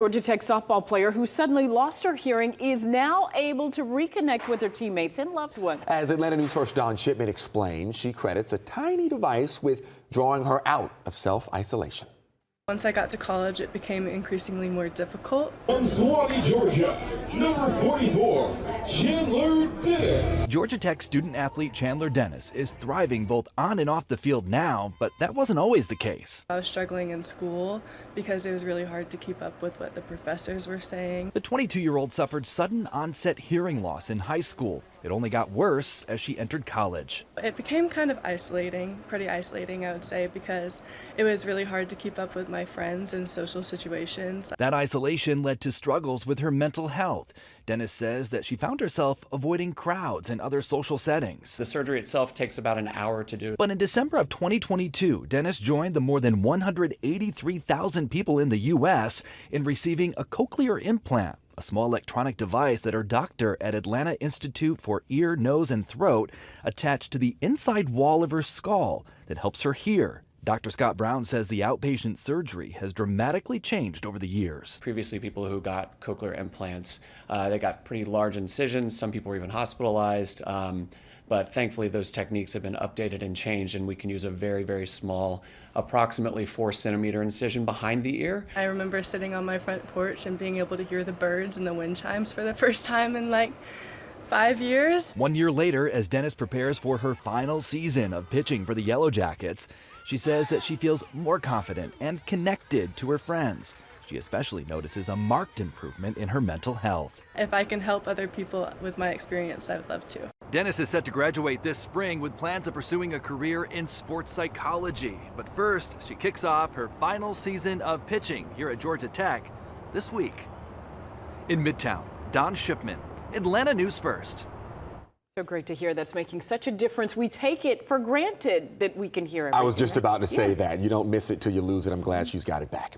Georgia Tech softball player who suddenly lost her hearing is now able to reconnect with her teammates and loved ones. As Atlanta News First Don Shipman explained, she credits a tiny device with drawing her out of self-isolation. Once I got to college, it became increasingly more difficult. From Suwanee, Georgia, number 44, Chandler Dennis. Georgia Tech student-athlete Chandler Dennis is thriving both on and off the field now, but that wasn't always the case. I was struggling in school because it was really hard to keep up with what the professors were saying. The 22-year-old suffered sudden onset hearing loss in high school. It only got worse as she entered college. It became kind of isolating, pretty isolating, I would say, because it was really hard to keep up with my friends in social situations. That isolation led to struggles with her mental health. Dennis says that she found herself avoiding crowds and other social settings. The surgery itself takes about an hour to do. But in December of 2022, Dennis joined the more than 183,000 people in the U.S. in receiving a cochlear implant, a small electronic device that her doctor at Atlanta Institute for Ear, Nose, and Throat attached to the inside wall of her skull that helps her hear. Dr. Scott Brown says the outpatient surgery has dramatically changed over the years. Previously, people who got cochlear implants, they got pretty large incisions. Some people were even hospitalized. But thankfully, those techniques have been updated and changed, and we can use a very, very small, approximately 4-centimeter incision behind the ear. I remember sitting on my front porch and being able to hear the birds and the wind chimes for the first time in like 5 years. 1 year later, as Dennis prepares for her final season of pitching for the Yellow Jackets, she says that she feels more confident and connected to her friends. She especially notices a marked improvement in her mental health. If I can help other people with my experience, I would love to. Dennis is set to graduate this spring with plans of pursuing a career in sports psychology. But first, she kicks off her final season of pitching here at Georgia Tech this week. In Midtown, Don Shipman, Atlanta News First. So great to hear that's making such a difference. We take it for granted that we can hear everything. I was just about to say Yeah. that. You don't miss it till you lose it. I'm glad she's got it back.